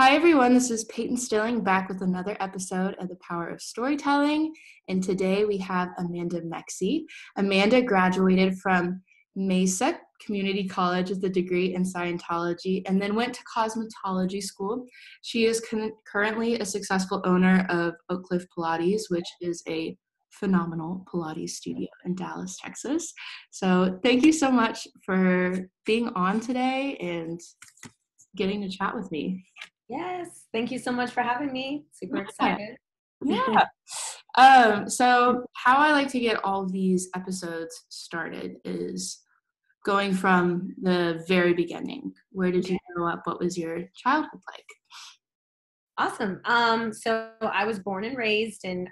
Hi, everyone. This is Peyton Stilling back with another episode of The Power of Storytelling. And today we have Amanda Mecsey. Amanda graduated from Mesa Community College with a degree in Scientology and then went to Cosmetology School. She is currently a successful owner of Oak Cliff Pilates, which is a phenomenal Pilates studio in Dallas, Texas. So thank you so much for being on today and getting to chat with me. Yes, thank you so much for having me. Super excited. Yeah. So how I like to get all these episodes started is going from the very beginning. Where did you grow up? What was your childhood like? Awesome. So I was born and raised in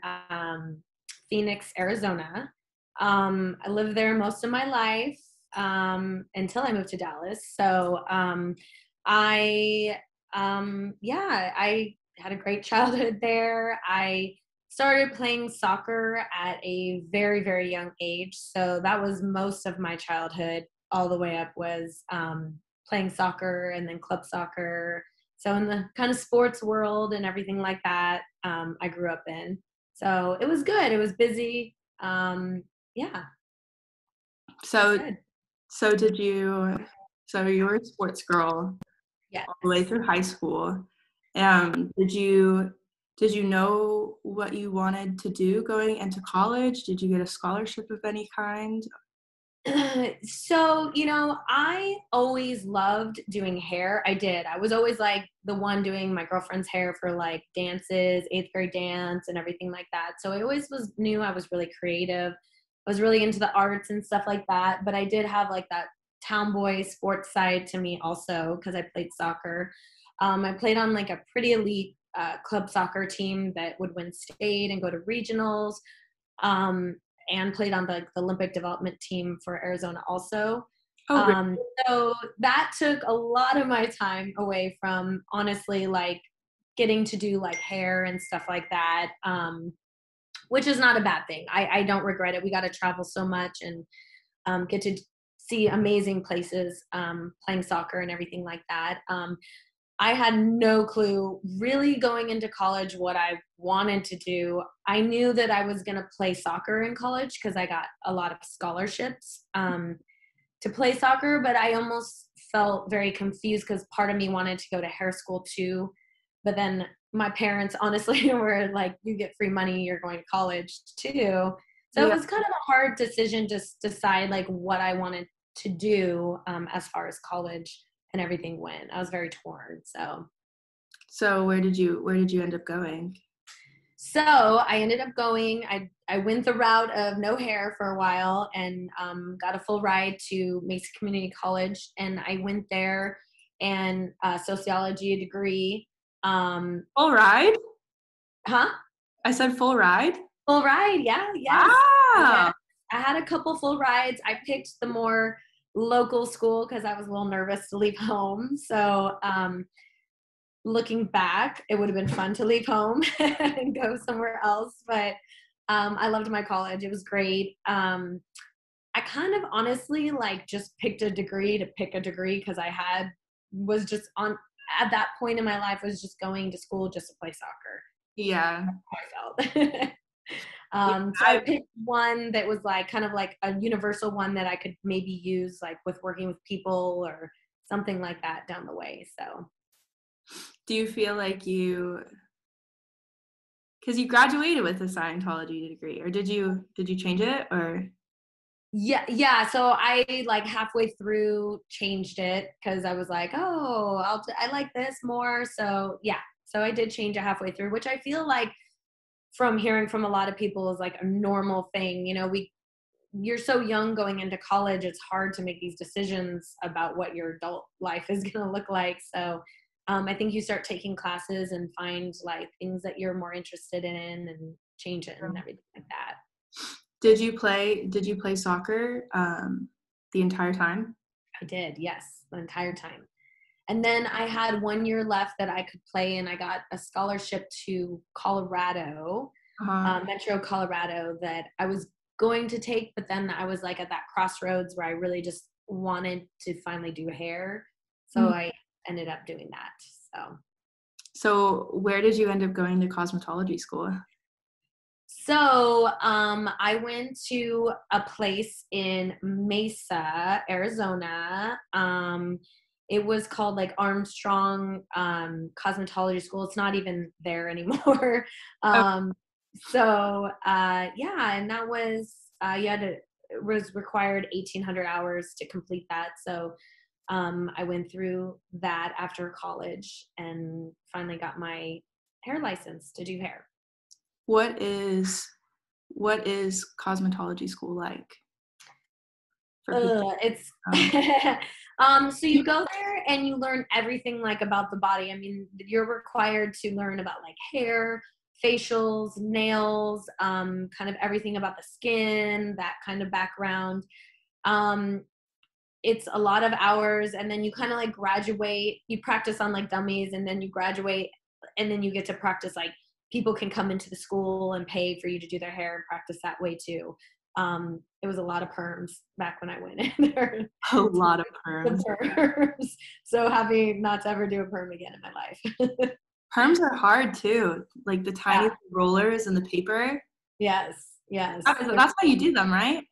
Phoenix, Arizona. I lived there most of my life until I moved to Dallas. So I had a great childhood there. I started playing soccer at a very, very young age. So that was most of my childhood all the way up was playing soccer and then club soccer. So in the kind of sports world and everything like that, I grew up in. So it was good. It was busy. Yeah. So you were a sports girl Yes. all the way through high school. Did you know what you wanted to do going into college? Did you get a scholarship of any kind? So, I always loved doing hair. I did. I was always like the one doing my girlfriend's hair for like dances, eighth grade dance and everything like that. So I always knew I was really creative. I was really into the arts and stuff like that. But I did have like that tomboy sports side to me also because I played soccer. I played on like a pretty elite club soccer team that would win state and go to regionals. And played on the Olympic development team for Arizona also. Oh, really? So that took a lot of my time away from honestly like getting to do like hair and stuff like that, which is not a bad thing. I don't regret it. We got to travel so much and get to see amazing places playing soccer and everything like that. I had no clue really going into college what I wanted to do. I knew that I was going to play soccer in college because I got a lot of scholarships to play soccer, but I almost felt very confused because part of me wanted to go to hair school too. But then my parents honestly were like, you get free money, you're going to college too. So It was kind of a hard decision to decide like what I wanted to do as far as college and everything went. I was very torn. So where did you end up going? So I ended up going, I went the route of no hair for a while and got a full ride to Mesa Community College. And I went there and sociology degree. Full ride? Huh? I said full ride? Full ride, yeah, yes. Wow. I had a couple full rides. I picked the more local school because I was a little nervous to leave home. So looking back, it would have been fun to leave home and go somewhere else. But I loved my college. It was great. I kind of honestly like just picked a degree to pick a degree because was just on at that point in my life was just going to school just to play soccer. Yeah. That's how I felt. So I picked one that was like kind of like a universal one that I could maybe use like with working with people or something like that down the way. So do you feel like because you graduated with a Scientology degree, or did you change it, or? Yeah. So I like halfway through changed it because I was like, oh, I like this more. So yeah. So I did change it halfway through, which I feel like from hearing from a lot of people is like a normal thing. You're so young going into college, it's hard to make these decisions about what your adult life is going to look like. So I think you start taking classes and find like things that you're more interested in and change it and everything like that. Did you play soccer the entire time? I did, yes, the entire time. And then I had 1 year left that I could play, and I got a scholarship to Colorado, Metro Colorado, that I was going to take, but then I was like at that crossroads where I really just wanted to finally do hair. So I ended up doing that. So So where did you end up going to cosmetology school? So I went to a place in Mesa, Arizona. It was called like Armstrong Cosmetology School. It's not even there anymore. Oh, Yeah, and that was it was required 1,800 hours to complete that. So I went through that after college and finally got my hair license to do hair. what is cosmetology school like for people? It's Um, so you go there and you learn everything like about the body. I mean, you're required to learn about like hair, facials, nails, kind of everything about the skin, that kind of background. Um, it's a lot of hours, and then you kind of like graduate. You practice on like dummies, and then you graduate, and then you get to practice like people can come into the school and pay for you to do their hair and practice that way too. It was a lot of perms back when I went in there. a lot of The perms. perms. So happy not to ever do a perm again in my life. Perms are hard too, like the tiny Yeah. rollers and the paper. Yes. Yes. That's how you do them, right?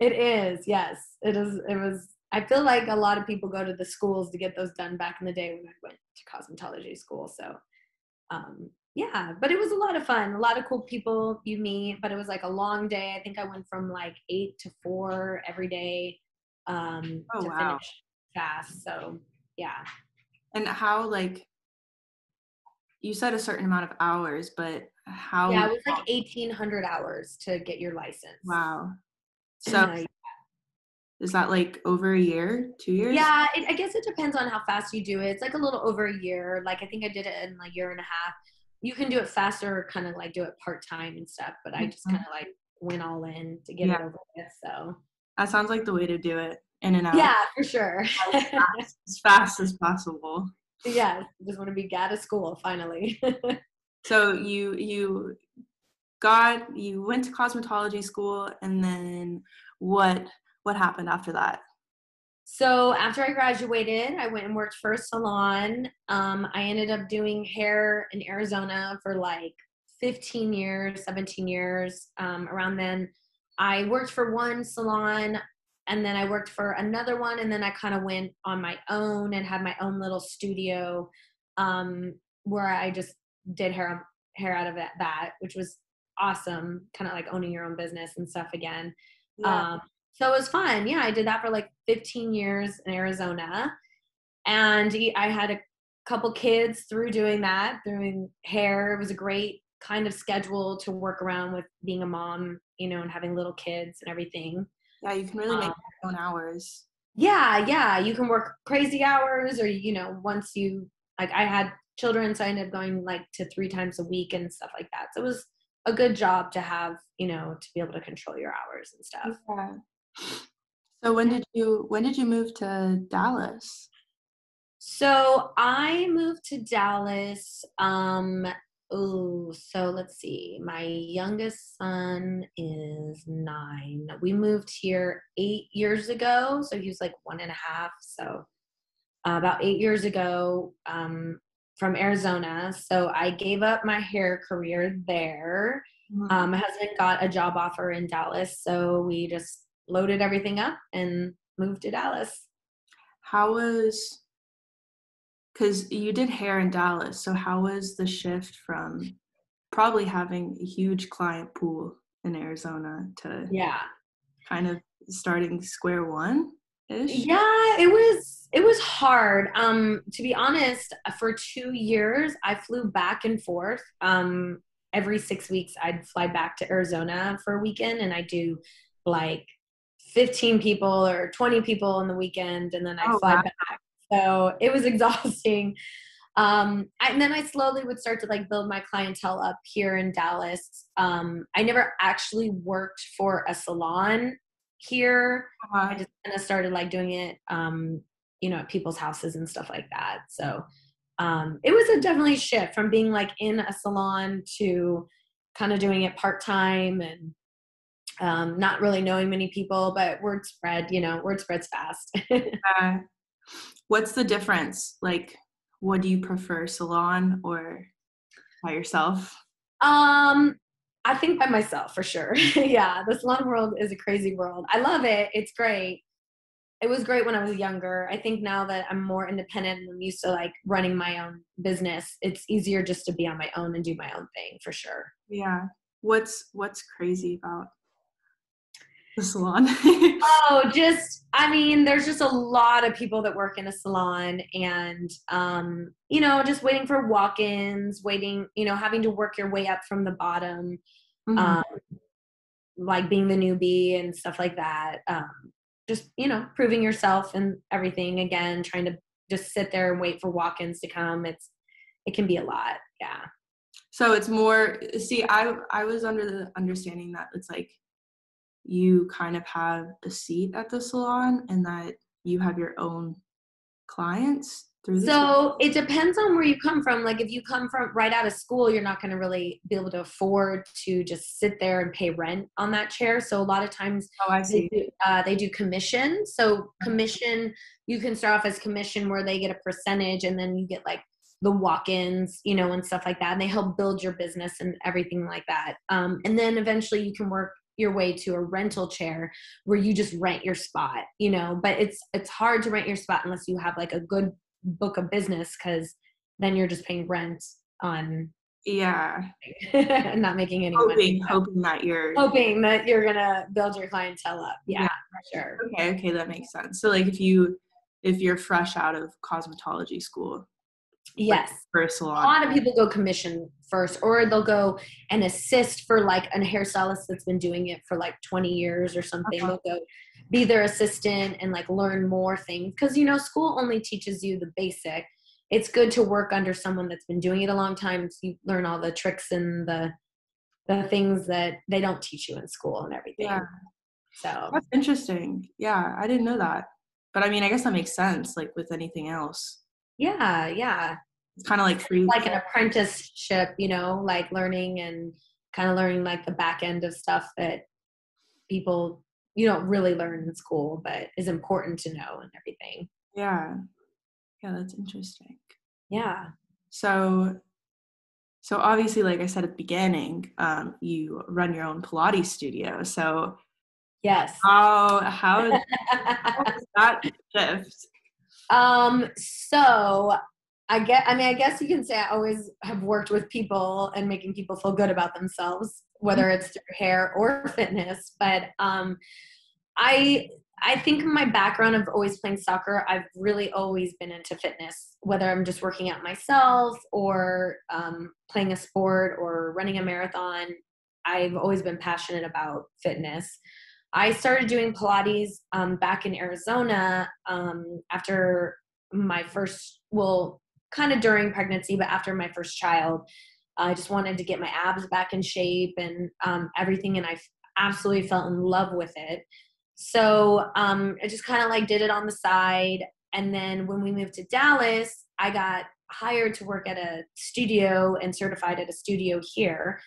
It is. Yes. It is. It was. I feel like a lot of people go to the schools to get those done back in the day when I went to cosmetology school. So, yeah, but it was a lot of fun. A lot of cool people you meet, but it was like a long day. I think I went from like 8 to 4 every day Oh to wow. finish fast. So, yeah. And how, like, you said a certain amount of hours, but Yeah, how it was like 1,800 hours to get your license. wow. So is that like over a year, 2 years? Yeah, I guess it depends on how fast you do it. It's like a little over a year. Like I think I did it in like a year and a half. You can do it faster, kind of like do it part time and stuff. But I just Mhm. kind of like went all in to get Yeah, it over with. So that sounds like the way to do it, in and out yeah, for sure. as fast as possible. Yes, just want to be out of school finally. So you went to cosmetology school, and then what happened after that? So after I graduated, I went and worked for a salon. I ended up doing hair in Arizona for like 15 years, 17 years. Around then, I worked for one salon and then I worked for another one. And then I kind of went on my own and had my own little studio where I just did hair out of that, which was awesome. Kind of like owning your own business and stuff again. Yeah. Um, so it was fun. Yeah, I did that for like 15 years in Arizona. And I had a couple kids through doing that, doing hair. It was a great kind of schedule to work around with being a mom, and having little kids and everything. Yeah, you can really make Um, your own hours. yeah, you can work crazy hours or, once you, like I had children, so I ended up going like to 3 times a week and stuff like that. So it was a good job to have, to be able to control your hours and stuff. Yeah. So when did you move to Dallas? So I moved to Dallas. So let's see. My youngest son is 9. We moved here 8 years ago. So he was like 1.5. So about 8 years ago, from Arizona. So I gave up my hair career there. Mhm. My husband got a job offer in Dallas. So we just loaded everything up and moved to Dallas. How was Because you did hair in Dallas, so how was the shift from probably having a huge client pool in Arizona to Yeah. kind of starting square one-ish? Yeah, it was hard. To be honest, for 2 years I flew back and forth. Every 6 weeks I'd fly back to Arizona for a weekend and I do like 15 people or 20 people on the weekend and then I'd Oh, fly wow. back. So it was exhausting. And then I slowly would start to like build my clientele up here in Dallas. I never actually worked for a salon here. I Uh, just kind of started like doing it, at people's houses and stuff like that. So it was a definitely shift from being like in a salon to kind of doing it part time and not really knowing many people, but word spreads fast. what's the difference? Like, what do you prefer, salon or by yourself? I think by myself for sure. Yeah, the salon world is a crazy world. I love it. It's great. It was great when I was younger. I think now that I'm more independent and I'm used to like running my own business, it's easier just to be on my own and do my own thing for sure. Yeah. What's crazy about the salon? Oh, there's just a lot of people that work in a salon and, just waiting for walk-ins, having to work your way up from the bottom, Mhm. um, like being the newbie and stuff like that. Proving yourself and everything again, trying to just sit there and wait for walk-ins to come. It can be a lot. Yeah. So it's more, see, I was under the understanding that it's like you kind of have a seat at the salon and that you have your own clients through the salon. So it depends on where you come from. Like if you come from right out of school, you're not going to really be able to afford to just sit there and pay rent on that chair. So a lot of times Oh, I see. they do commission. So commission, you can start off as commission where they get a percentage and then you get like the walk-ins, and stuff like that. And they help build your business and everything like that. And then eventually you can work your way to a rental chair where you just rent your spot, but it's hard to rent your spot unless you have like a good book of business, because then you're just paying rent on and not making any money. Hoping that you're gonna build your clientele up. Yeah, for sure. Okay, that makes sense. So like if you're fresh out of cosmetology school, yes, like for a salon, a lot of people go commission first, or they'll go and assist for like a hairstylist that's been doing it for like 20 years or something. They'll go be their assistant and like learn more things, because school only teaches you the basic. It's good to work under someone that's been doing it a long time, so you learn all the tricks and the things that they don't teach you in school and everything. Yeah. So That's interesting. Yeah, I didn't know that. But I mean, I guess that makes sense, like with anything else. yeah. It's kind of like free. Like an apprenticeship, like learning and kind of learning like the back end of stuff that people you don't really learn in school, but is important to know and everything. Yeah, that's interesting. Yeah. So obviously, like I said at the beginning, you run your own Pilates studio. So Yes. How is that shift? So I guess you can say I always have worked with people and making people feel good about themselves, whether it's through hair or fitness. But I think my background of always playing soccer, I've really always been into fitness, whether I'm just working out myself or playing a sport or running a marathon. I've always been passionate about fitness. I started doing Pilates back in Arizona after my first, kind of during pregnancy, but after my first child. I just wanted to get my abs back in shape and everything, and I absolutely fell in love with it. So I just kind of like did it on the side. And then when we moved to Dallas, I got hired to work at a studio and certified at a studio here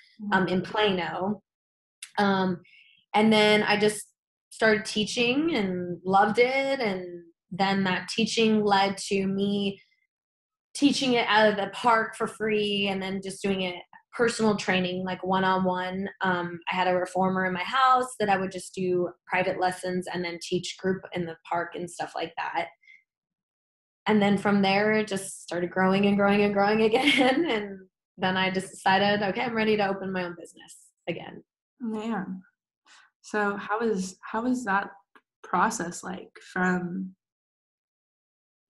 in Plano. And then I just started teaching and loved it. And then that teaching led to me teaching it out of the park for free and then just doing it personal training, like one-on-one. I had a reformer in my house that I would just do private lessons and then teach group in the park and stuff like that. And then from there, it just started growing and growing and growing again. And then I just decided, okay, I'm ready to open my own business again. Man. So how is that process like, from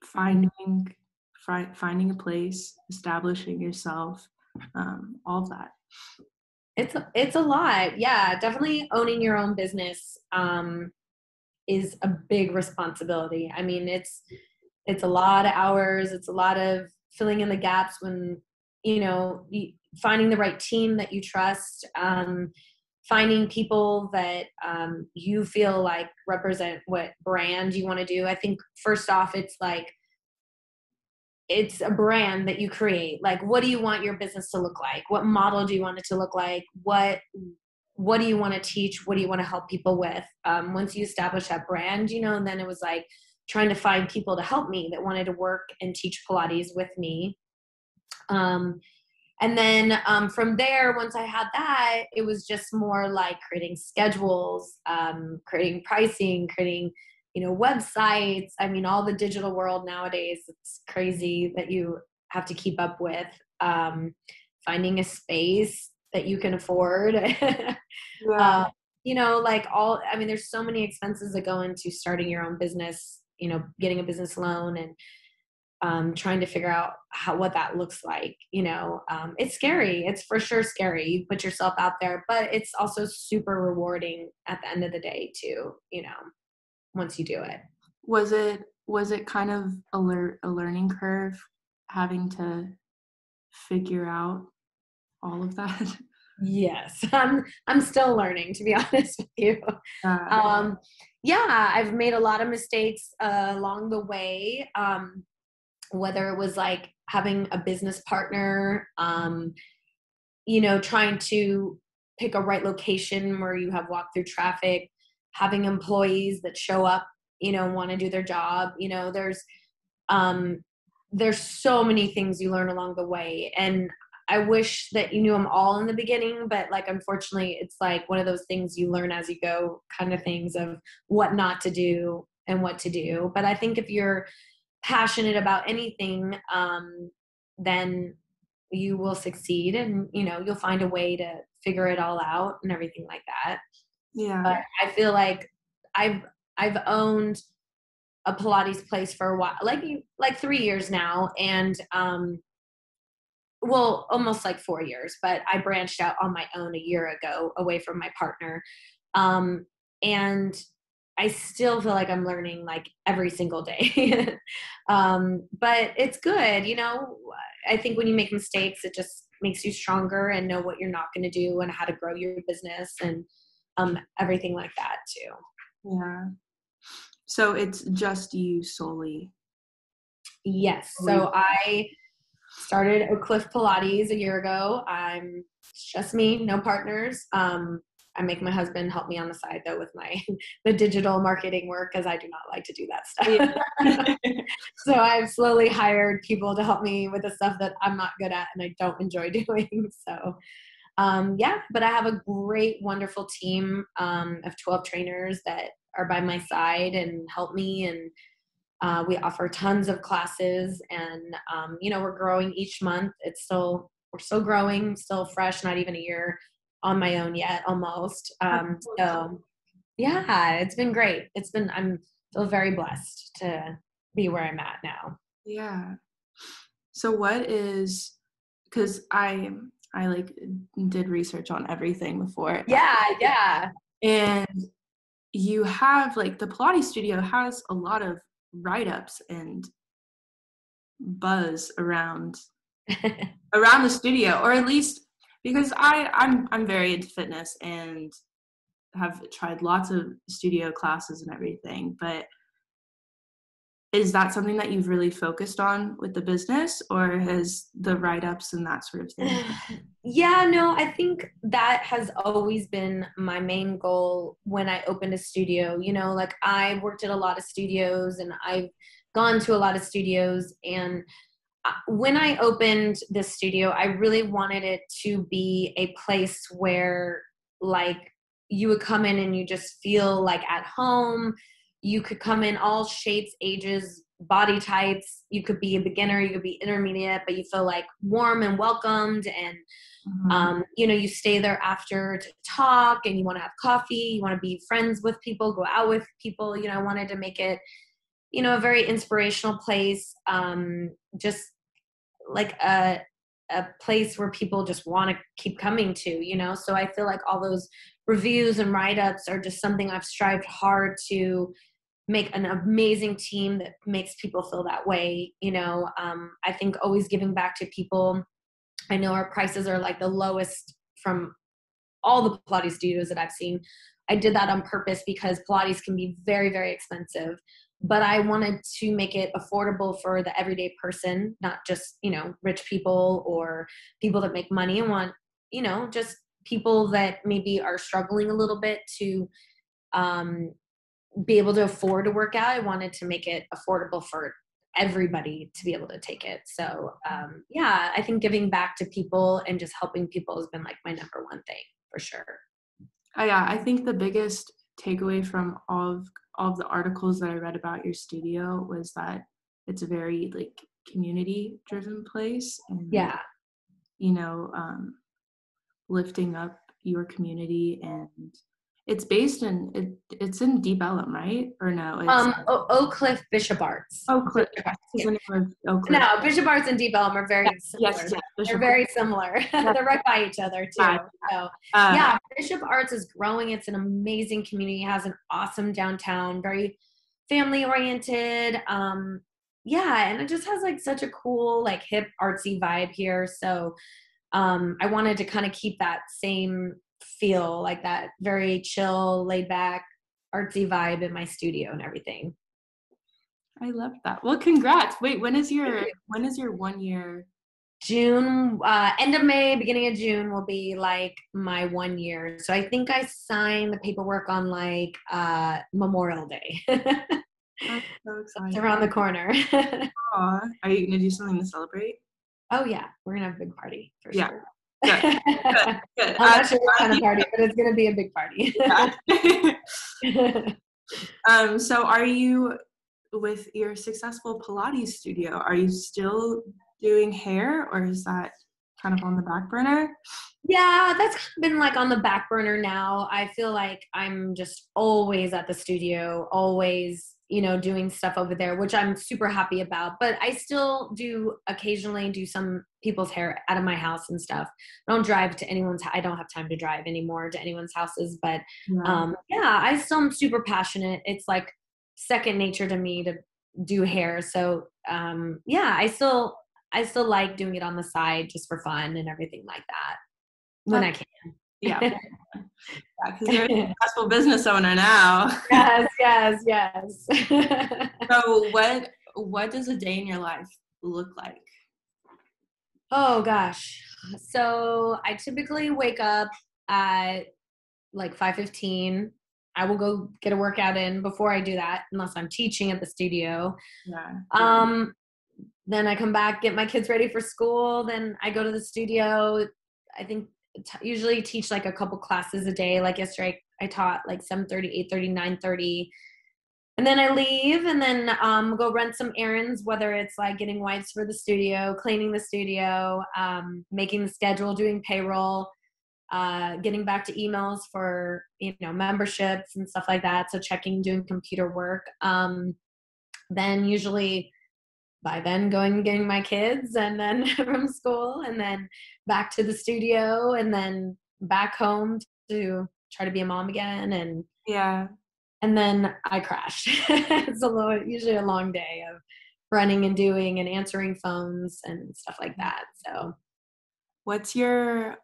finding a place, establishing yourself, all of that? It's a lot. Yeah, definitely owning your own business is a big responsibility. I mean, it's a lot of hours. It's a lot of filling in the gaps when, finding the right team that you trust, finding people that you feel like represent what brand you want to do. I think first off, it's a brand that you create. Like, what do you want your business to look like? What model do you want it to look like? What do you want to teach? What do you want to help people with? Once you establish that brand, and then it was like, trying to find people to help me that wanted to work and teach Pilates with me. And then from there, once I had that, it was just more like creating schedules, creating pricing, creating, websites. I mean, all the digital world nowadays, it's crazy that you have to keep up with. Finding a space that you can afford. Yeah. There's so many expenses that go into starting your own business, getting a business loan and trying to figure out what that looks like. It's scary. It's for sure scary. You put yourself out there, but it's also super rewarding at the end of the day too, once you do it. Was it kind of a learning curve having to figure out all of that? Yes, I'm still learning, to be honest with you. I've made a lot of mistakes along the way. Whether it was like having a business partner, trying to pick a right location where you have walk through traffic, having employees that show up, want to do their job. There's so many things you learn along the way. And I wish that you knew them all in the beginning, but like, unfortunately, it's like one of those things you learn as you go kind of things of what not to do and what to do. But I think if you're passionate about anything, then you will succeed and, you'll find a way to figure it all out and everything like that. Yeah. But I feel like I've owned a Pilates place for a while, like 3 years now. And, almost like 4 years, but I branched out on my own a year ago away from my partner. And I still feel like I'm learning like every single day. But it's good. I think when you make mistakes, it just makes you stronger and know what you're not going to do and how to grow your business and everything like that too. Yeah. So it's just you solely? Yes. So I started Oak Cliff Pilates a year ago. It's just me, no partners. I make my husband help me on the side though with the digital marketing work because I do not like to do that stuff. Yeah. So I've slowly hired people to help me with the stuff that I'm not good at and I don't enjoy doing. So but I have a great, wonderful team of 12 trainers that are by my side and help me, and we offer tons of classes, and we're growing each month. We're still growing, still fresh, not even a year on my own yet, almost. So yeah, it's been great. I'm feel very blessed to be where I'm at now. Yeah. So because I like did research on everything before. Yeah. And you have like the Pilates studio has a lot of write-ups and buzz around the studio, or at least because I'm very into fitness and have tried lots of studio classes and everything, but is that something that you've really focused on with the business, or has the write-ups and that sort of thing? Yeah, no, I think that has always been my main goal when I opened a studio. Like I worked at a lot of studios and I've gone to a lot of studios, and when I opened this studio, I really wanted it to be a place where like you would come in and you just feel like at home. You could come in all shapes, ages, body types. You could be a beginner, you could be intermediate, but you feel like warm and welcomed. And, you stay there after to talk and you want to have coffee. You want to be friends with people, go out with people. I wanted to make it, a very inspirational place. Just like a place where people just want to keep coming to, so I feel like all those reviews and write-ups are just something I've strived hard to make an amazing team that makes people feel that way. I think always giving back to people. I know our prices are like the lowest from all the Pilates studios that I've seen. I did that on purpose because Pilates can be very, very expensive, but I wanted to make it affordable for the everyday person, not just, rich people or people that make money. I want, just people that maybe are struggling a little bit to be able to afford to work out. I wanted to make it affordable for everybody to be able to take it. So yeah, I think giving back to people and just helping people has been like my number one thing for sure. Yeah, I think the biggest takeaway from all of the articles that I read about your studio was that it's a very like community driven place, and Yeah. you know, lifting up your community, and it's based in it's in Deep Ellum, right? Or no, it's Oak Cliff Bishop Arts. Oak Cliff. That's the name of Oak Cliff. No, Bishop Arts and Deep Ellum are very similar. Yes, They're very similar. They're right by each other too. So yeah, Bishop Arts is growing. It's an amazing community. It has an awesome downtown, very family oriented. Yeah, and it just has like such a cool, like hip artsy vibe here. So I wanted to kind of keep that same feel, like that very chill, laid back, artsy vibe in my studio and everything. I love that. Well, congrats. Wait, when is your 1 year? June, end of May, beginning of June will be like my 1 year. So I think I signed the paperwork on like Memorial Day. I'm so excited. It's around the corner. Aw. Are you gonna do something to celebrate? Oh yeah, we're gonna have a big party for sure. Good. Good. I'm not sure what kind of party, but it's gonna be a big party. So are you, with your successful Pilates studio, are you still doing hair, or is that kind of on the back burner? Yeah, that's been like on the back burner now. I feel like I'm just always at the studio, always, you know, doing stuff over there, which I'm super happy about. But I still do occasionally do some people's hair out of my house and stuff. I don't drive to anyone's. I don't have time to drive anymore to anyone's houses. But yeah, I still am super passionate. It's like second nature to me to do hair. So yeah, I still like doing it on the side just for fun and everything like that when I can. Yeah, because you're a successful business owner now. Yes. So what does a day in your life look like? Oh gosh. So I typically wake up at like 5:15. I will go get a workout in before I do that, unless I'm teaching at the studio. Yeah. Then I come back, get my kids ready for school. Then I go to the studio. I think usually teach like a couple classes a day. Like yesterday, I taught like 7:30, 8:30, 9:30. And then I leave and then go run some errands, whether it's like getting wipes for the studio, cleaning the studio, making the schedule, doing payroll, getting back to emails for, you know, memberships and stuff like that. So checking, doing computer work. Then usually by then going and getting my kids and then from school and then back to the studio and then back home to try to be a mom again. And then I crash. It's usually a long day of running and doing and answering phones and stuff like that. So what's your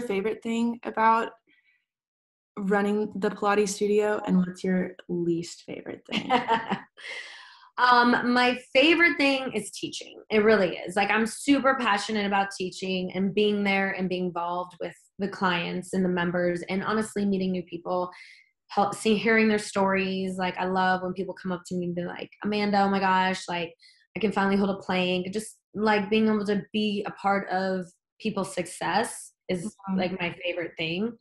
favorite thing about running the Pilates studio, and what's your least favorite thing? My favorite thing is teaching. It really is. Like, I'm super passionate about teaching and being there and being involved with the clients and the members and honestly meeting new people, hearing their stories. Like, I love when people come up to me and be like, Amanda, oh my gosh, like I can finally hold a plank. Just like being able to be a part of people's success is like my favorite thing.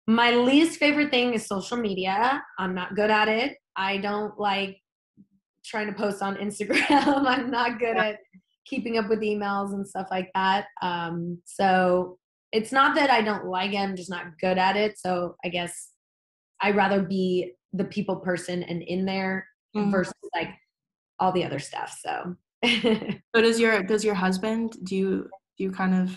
My least favorite thing is social media. I'm not good at it. I don't like trying to post on Instagram. I'm not good at keeping up with emails and stuff like that. So it's not that I don't like it. I'm just not good at it. So I guess I'd rather be the people person and in there versus like all the other stuff. So does your husband, do you kind of?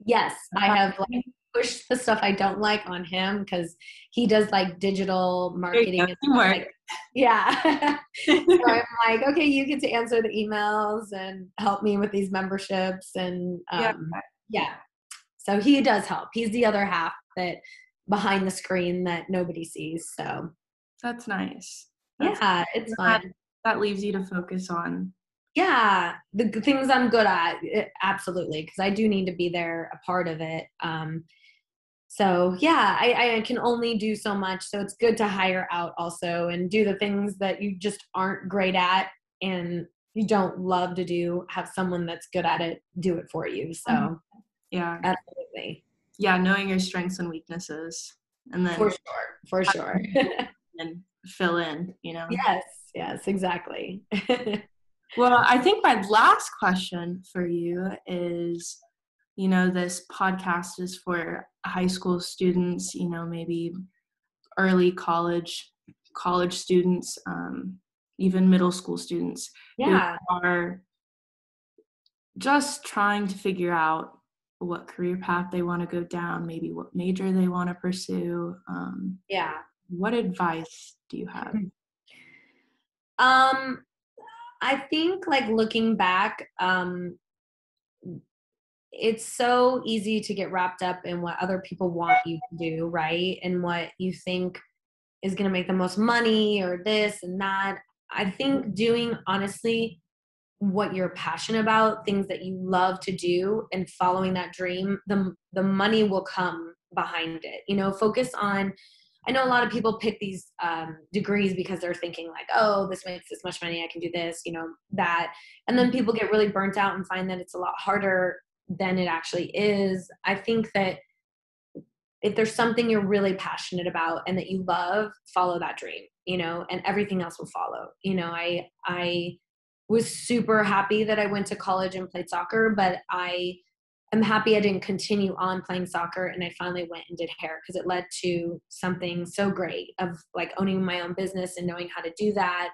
Yes, I have like pushed the stuff I don't like on him because he does like digital marketing and stuff like, yeah. So I'm like, okay, you get to answer the emails and help me with these memberships and yeah. So he does help. He's the other half that behind the screen that nobody sees. So that's nice. It's fun. That leaves you to focus on. Yeah, the things I'm good at, absolutely, because I do need to be there, a part of it. So yeah, I can only do so much. So it's good to hire out also and do the things that you just aren't great at and you don't love to do, have someone that's good at it do it for you. Mhm. So Yeah. absolutely. Yeah, knowing your strengths and weaknesses, and then For sure. For sure. and fill in, you know. Yes, yes, exactly. Well, I think my last question for you is, you know, this podcast is for high school students, you know, maybe early college students, even middle school students who Yeah, are just trying to figure out what career path they want to go down, maybe what major they want to pursue. yeah. What advice do you have? Um, I think like looking back, it's so easy to get wrapped up in what other people want you to do, right? And what you think is going to make the most money or this and that. I think doing honestly what you're passionate about, things that you love to do and following that dream, the money will come behind it. You know, focus on I know a lot of people pick these degrees because they're thinking like, oh, this makes this much money, I can do this, you know, that. And then people get really burnt out and find that it's a lot harder than it actually is. I think that if there's something you're really passionate about and that you love, follow that dream, you know, and everything else will follow. You know, I was super happy that I went to college and played soccer, but I am happy I didn't continue on playing soccer and I finally went and did hair because it led to something so great of like owning my own business and knowing how to do that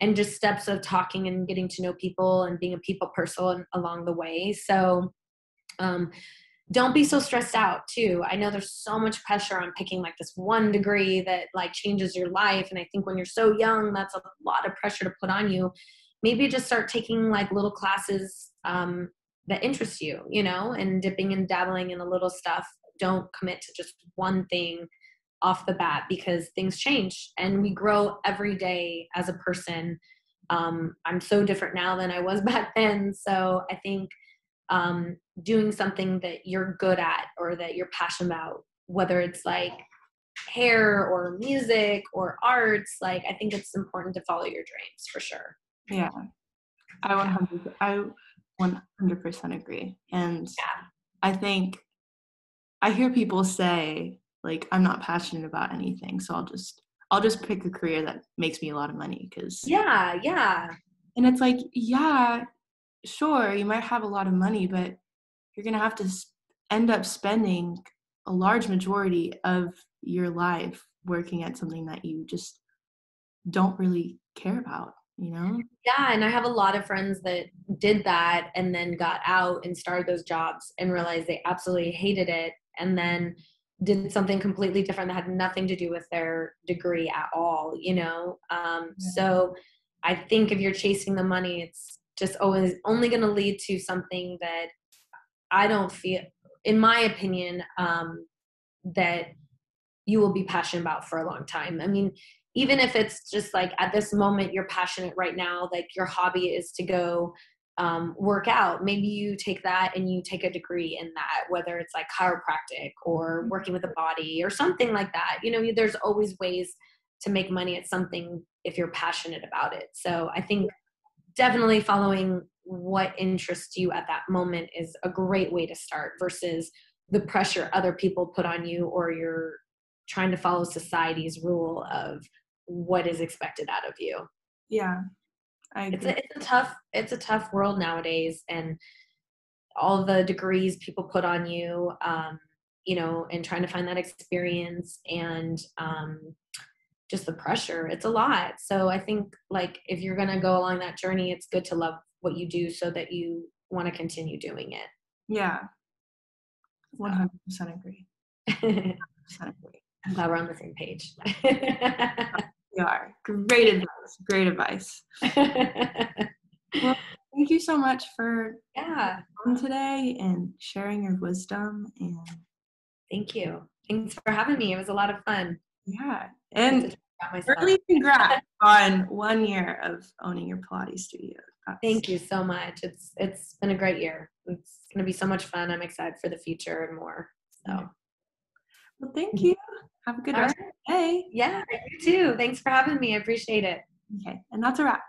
and just steps of talking and getting to know people and being a people person along the way. So um, don't be so stressed out too. I know there's so much pressure on picking like this one degree that like changes your life. And I think when you're so young, that's a lot of pressure to put on you. Maybe just start taking like little classes that interest you, you know, and dipping and dabbling in a little stuff. Don't commit to just one thing off the bat because things change and we grow every day as a person. I'm so different now than I was back then. So I think doing something that you're good at or that you're passionate about, whether it's like hair or music or arts, like I think it's important to follow your dreams for sure. Yeah, I 100% agree. And Yeah. I think I hear people say like I'm not passionate about anything, so I'll just pick a career that makes me a lot of money cuz Yeah. Yeah. and it's like, yeah, sure, you might have a lot of money, but you're going to have to end up spending a large majority of your life working at something that you just don't really care about, you know? Yeah. And I have a lot of friends that did that and then got out and started those jobs and realized they absolutely hated it and then did something completely different that had nothing to do with their degree at all, you know? So I think if you're chasing the money, it's just always only going to lead to something that I don't feel, in my opinion, that you will be passionate about for a long time. I mean, even if it's just like at this moment you're passionate right now, like your hobby is to go work out. Maybe you take that and you take a degree in that, whether it's like chiropractic or working with the body or something like that. You know, there's always ways to make money at something if you're passionate about it. So I think definitely following what interests you at that moment is a great way to start versus the pressure other people put on you or you're trying to follow society's rule of what is expected out of you. Yeah, I agree. It's a tough world nowadays and all the degrees people put on you, you know, and trying to find that experience and just the pressure. It's a lot. So I think like if you're going to go along that journey, it's good to love what you do so that you want to continue doing it. Yeah, 100% agree. 100% agree. I'm glad we're on the same page. We are. Great advice. Great advice. Well, thank you so much for Yeah. coming today and sharing your wisdom and Thank you. Thanks for having me. It was a lot of fun. yeah. I get to And talk about myself. early congrats on 1 year of owning your Pilates studio. Thank you so much. It's been a great year. It's going to be so much fun. I'm excited for the future and more. So. Well, thank you. Have a good All rest right. of the day. Yeah, you too. Thanks for having me. I appreciate it. Okay, and that's a wrap.